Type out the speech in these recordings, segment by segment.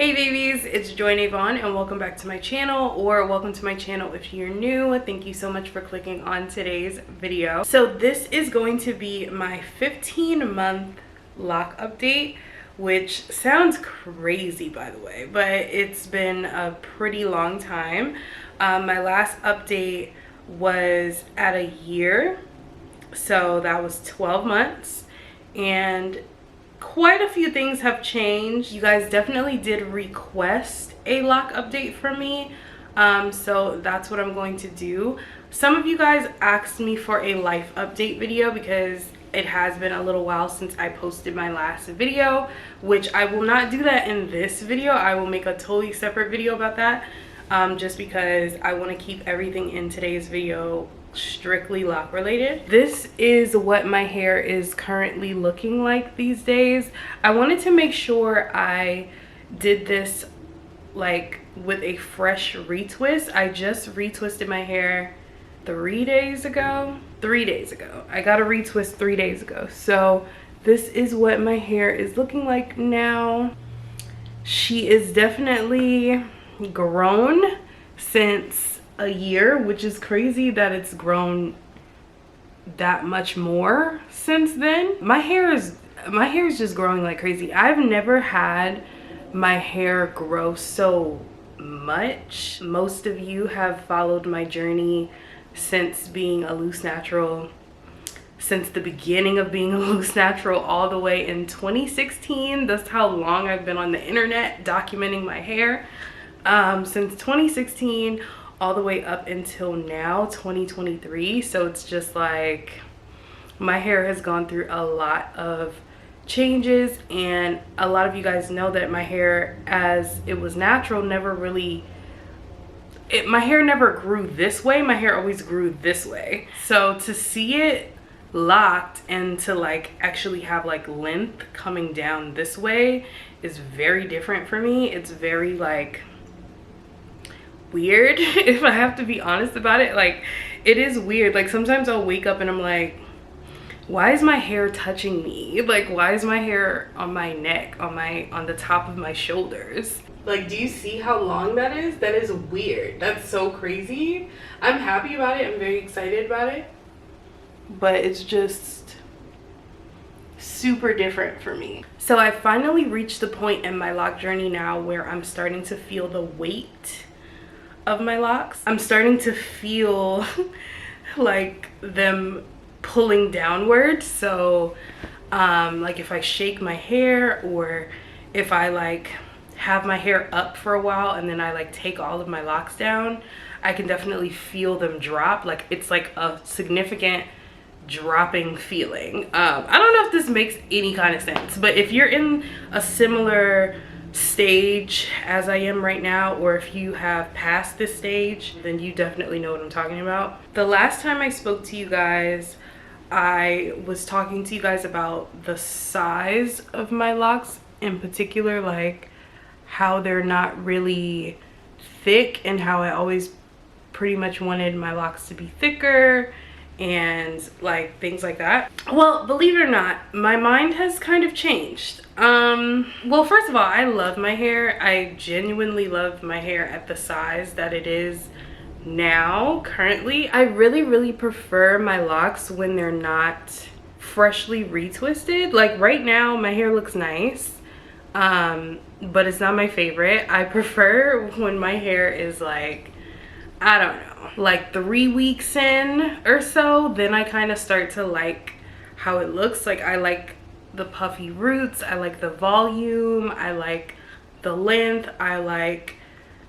Hey babies, it's Joy Navon and welcome back to my channel, or welcome to my channel if you're new. Thank you so much for clicking on today's video. So this is going to be my 15-month lock update, which sounds crazy by the way, but it's been a pretty long time. My last update was at a year, so that was 12 months, and quite a few things have changed. You guys definitely did request a lock update from me, so that's what I'm going to do. Some of you guys asked me for a life update video because it has been a little while since I posted my last video, which I will not do that in this video. I will make a totally separate video about that, just because I want to keep everything in today's video strictly lock related. This is what my hair is currently looking like these days. I wanted to make sure I did this like with a fresh retwist. I just retwisted my hair 3 days ago. I got a retwist 3 days ago. So this is what my hair is looking like now. She is definitely grown since a year, which is crazy that it's grown that much more since then. My hair is just growing like crazy. I've never had my hair grow so much. Most of you have followed my journey since being a loose natural, since the beginning of being a loose natural, all the way in 2016. That's how long I've been on the internet documenting my hair, since 2016 all the way up until now, 2023. So it's just like my hair has gone through a lot of changes, and a lot of you guys know that my hair, as it was natural, never really, my hair never grew this way. My hair always grew this way. So to see it locked and to like actually have like length coming down this way is very different for me. It's very like weird, if I have to be honest about it. Like, it is weird. Like, sometimes I'll wake up and I'm like, why is my hair touching me? Like, why is my hair on my neck, on the top of my shoulders? Like, do you see how long that is? That is weird. That's so crazy. I'm happy about it. I'm very excited about it, but it's just super different for me. So I finally reached the point in my lock journey now where I'm starting to feel the weight of my locks. I'm starting to feel like them pulling downward. So like if I shake my hair, or if I like have my hair up for a while and then I like take all of my locks down, I can definitely feel them drop. Like, it's like a significant dropping feeling. I don't know if this makes any kind of sense, but if you're in a similar stage as I am right now, or if you have passed this stage, then you definitely know what I'm talking about. The last time I spoke to you guys, I was talking to you guys about the size of my locks in particular, like how they're not really thick and how I always pretty much wanted my locks to be thicker and like things like that. Well, believe it or not, my mind has kind of changed. Well, first of all, I love my hair. I genuinely love my hair at the size that it is now currently. I really prefer my locks when they're not freshly retwisted. Like right now my hair looks nice, but it's not my favorite. I prefer when my hair is like, I don't know, like 3 weeks in or so, then I kind of start to like how it looks. Like, I like the puffy roots, I like the volume, I like the length, I like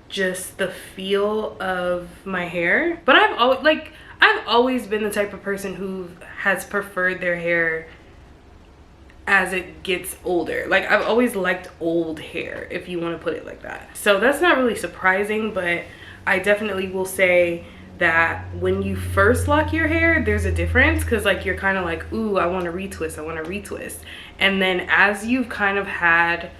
just the feel of my hair. But I've always been the type of person who has preferred their hair as it gets older. Like, I've always liked old hair, if you want to put it like that. So that's not really surprising, but I definitely will say that when you first lock your hair, there's a difference, because like you're kind of like, ooh, I want to retwist, and then as you've kind of had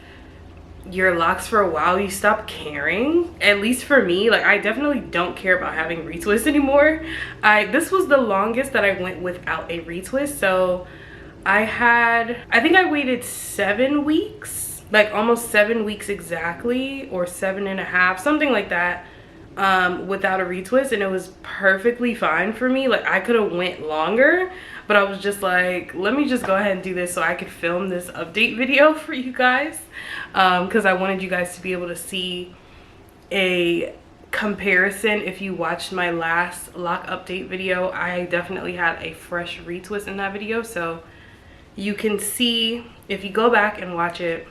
your locks for a while, you stop caring. At least for me, like, I definitely don't care about having retwists anymore. This was the longest that I went without a retwist. So I think I waited 7 weeks like almost 7 weeks exactly, or 7.5, something like that, without a retwist, and it was perfectly fine for me. Like I could have went longer, but I was just like, let me just go ahead and do this so I could film this update video for you guys, because I wanted you guys to be able to see a comparison. If you watched my last lock update video, I definitely had a fresh retwist in that video, so you can see, if you go back and watch it,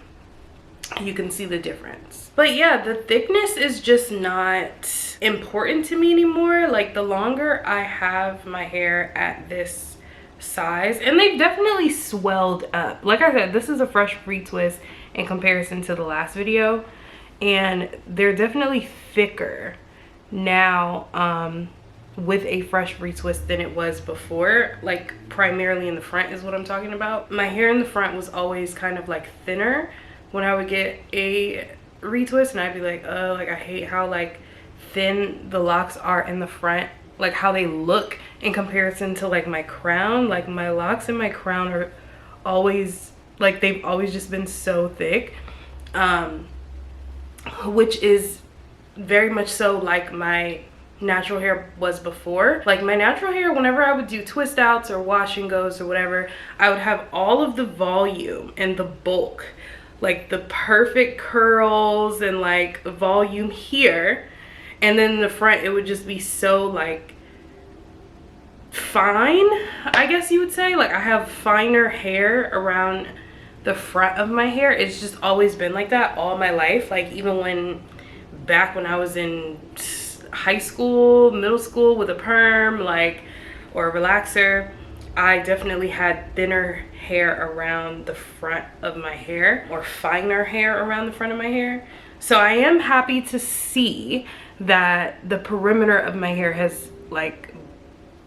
you can see the difference. But yeah, the thickness is just not important to me anymore. Like the longer I have my hair at this size, and they've definitely swelled up. Like I said, this is a fresh retwist in comparison to the last video, and they're definitely thicker now with a fresh retwist than it was before. Like primarily in the front is what I'm talking about. My hair in the front was always kind of like thinner when I would get a retwist, and I'd be like, oh, like I hate how like thin the locks are in the front, like how they look in comparison to like my crown. Like my locks and my crown are always like, they've always just been so thick, which is very much so like my natural hair was before. Like my natural hair, whenever I would do twist outs or wash and goes or whatever, I would have all of the volume and the bulk, like the perfect curls and like volume here, and then in the front it would just be so like fine, I guess you would say. Like I have finer hair around the front of my hair. It's just always been like that all my life. Like even back when I was in high school, middle school with a perm, like, or a relaxer, I definitely had thinner hair around the front of my hair, or finer hair around the front of my hair. So I am happy to see that the perimeter of my hair has like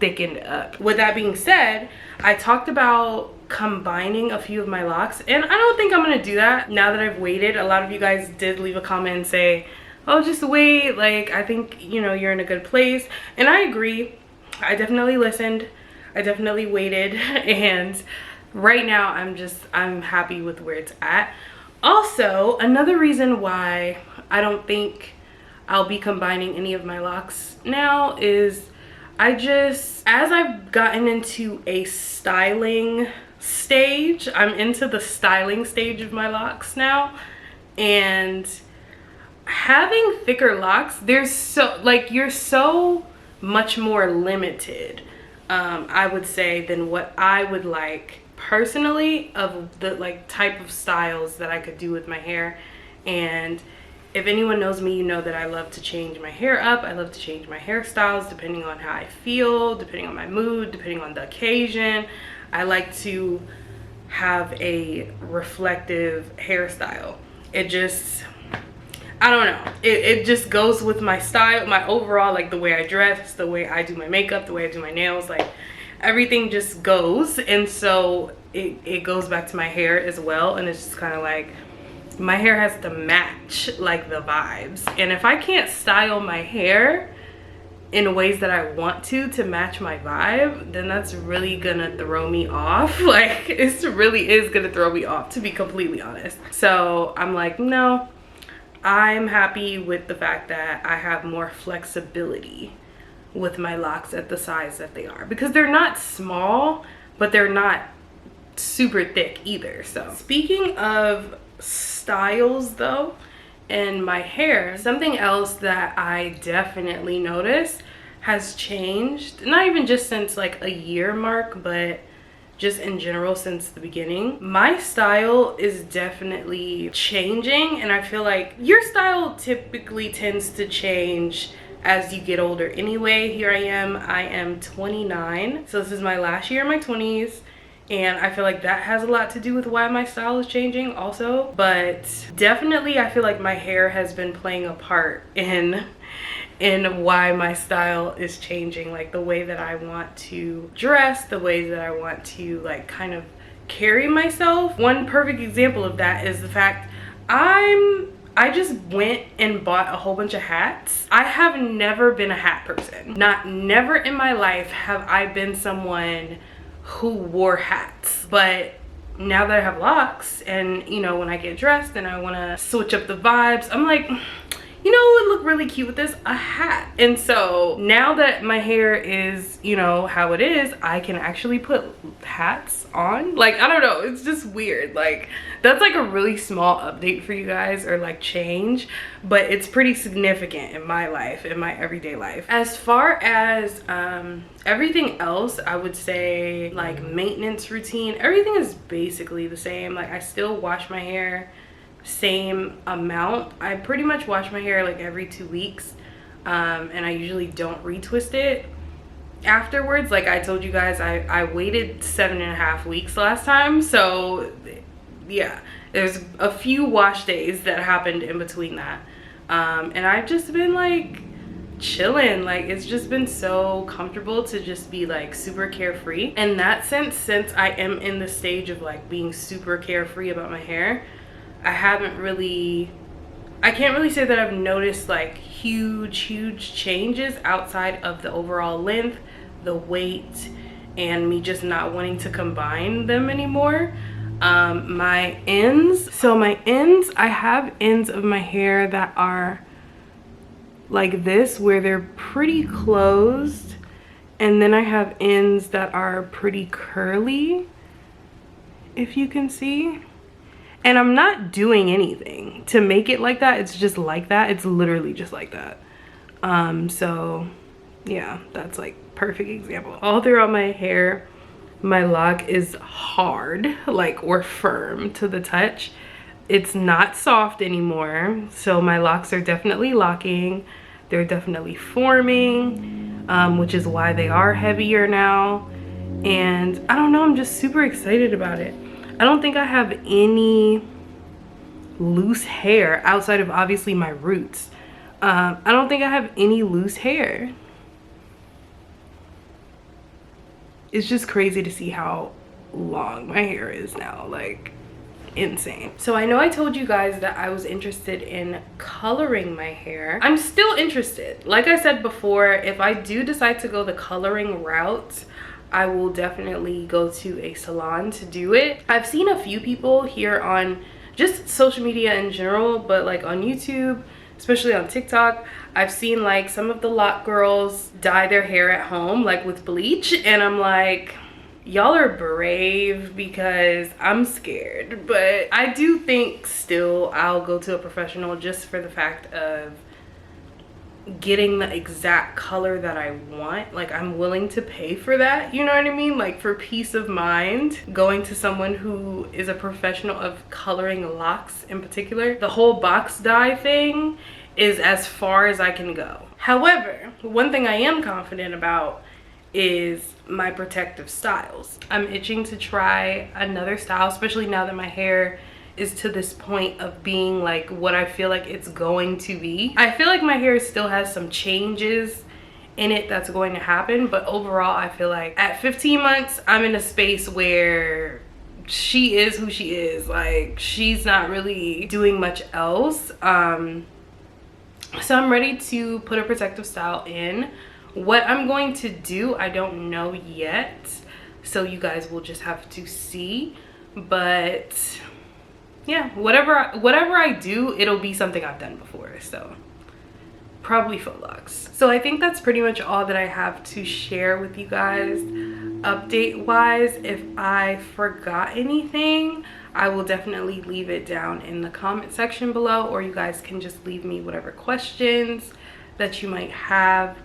thickened up. With that being said, I talked about combining a few of my locks, and I don't think I'm gonna do that now that I've waited. A lot of you guys did leave a comment and say, oh, just wait, like I think, you know, you're in a good place. And I agree. I definitely listened, I definitely waited, and right now I'm happy with where it's at. Also, another reason why I don't think I'll be combining any of my locks now is as I've gotten into a styling stage, I'm into the styling stage of my locks now, and having thicker locks, there's so like, you're so much more limited, I would say, than what I would like personally, of the like type of styles that I could do with my hair. And if anyone knows me, you know that I love to change my hair up. I love to change my hairstyles depending on how I feel, depending on my mood, depending on the occasion. I like to have a reflective hairstyle. It just, I don't know, it just goes with my style, my overall, like the way I dress, the way I do my makeup, the way I do my nails, like everything just goes. And so it goes back to my hair as well, and it's just kind of like my hair has to match like the vibes. And if I can't style my hair in ways that I want to match my vibe, then that's really gonna throw me off. Like it really is gonna throw me off, to be completely honest. So I'm like, no, I'm happy with the fact that I have more flexibility with my locks at the size that they are, because they're not small, but they're not super thick either. So speaking of styles though, and my hair, something else that I definitely noticed has changed, not even just since like a year mark, but just in general since the beginning. My style is definitely changing, and I feel like your style typically tends to change as you get older anyway. Here I am 29, so this is my last year in my 20s, and I feel like that has a lot to do with why my style is changing also. But definitely I feel like my hair has been playing a part in why my style is changing, like the way that I want to dress, the way that I want to like kind of carry myself. One perfect example of that is the fact I just went and bought a whole bunch of hats. I have never been a hat person. Never in my life have I been someone who wore hats. But now that I have locks, and you know, when I get dressed and I want to switch up the vibes, I'm like, you know what would look really cute with this? A hat. And so now that my hair is, you know, how it is, I can actually put hats on. Like, I don't know, it's just weird. Like, that's like a really small update for you guys, or like change, but it's pretty significant in my life, in my everyday life. As far as everything else, I would say like maintenance routine, everything is basically the same. Like, I still wash my hair same amount. I pretty much wash my hair like every 2 weeks, and I usually don't retwist it afterwards. Like I told you guys, I waited 7.5 weeks last time, so yeah, there's a few wash days that happened in between that, and I've just been like chilling. Like, it's just been so comfortable to just be like super carefree in that sense. Since I am in the stage of like being super carefree about my hair, I can't really say that I've noticed like huge changes outside of the overall length, the weight, and me just not wanting to combine them anymore. My ends, I have ends of my hair that are like this, where they're pretty closed, and then I have ends that are pretty curly, if you can see. And I'm not doing anything to make it like that. It's just like that. It's literally just like that. So yeah, that's like perfect example. All throughout my hair, my lock is hard, like, or firm to the touch. It's not soft anymore. So my locks are definitely locking. They're definitely forming, which is why they are heavier now. And I don't know, I'm just super excited about it. I don't think I have any loose hair outside of obviously my roots. I don't think I have any loose hair. It's just crazy to see how long my hair is now, like insane. So I know I told you guys that I was interested in coloring my hair. I'm still interested. Like I said before, if I do decide to go the coloring route, I will definitely go to a salon to do it. I've seen a few people here on just social media in general, but like on YouTube, especially on TikTok, I've seen like some of the Loc girls dye their hair at home, like with bleach, and I'm like, y'all are brave, because I'm scared. But I do think still I'll go to a professional just for the fact of getting the exact color that I want. Like, I'm willing to pay for that, you know what I mean? Like, for peace of mind, going to someone who is a professional of coloring locks in particular. The whole box dye thing is as far as I can go. However, one thing I am confident about is my protective styles. I'm itching to try another style, especially now that my hair is to this point of being like what I feel like it's going to be. I feel like my hair still has some changes in it that's going to happen, but overall I feel like at 15 months I'm in a space where she is who she is. Like, she's not really doing much else. So I'm ready to put a protective style in. What I'm going to do, I don't know yet, so you guys will just have to see. But yeah, whatever I do, it'll be something I've done before, so probably faux locks. So I think that's pretty much all that I have to share with you guys update wise. If I forgot anything, I will definitely leave it down in the comment section below, or you guys can just leave me whatever questions that you might have.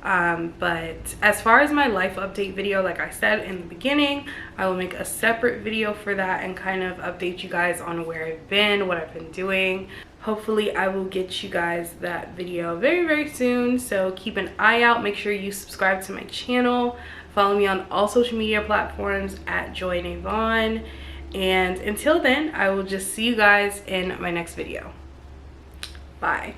But as far as my life update video, like I said in the beginning, I will make a separate video for that and kind of update you guys on where I've been, what I've been doing. Hopefully I will get you guys that video very soon, so keep an eye out. Make sure you subscribe to my channel, follow me on all social media platforms at Joy Navon, and until then, I will just see you guys in my next video. Bye.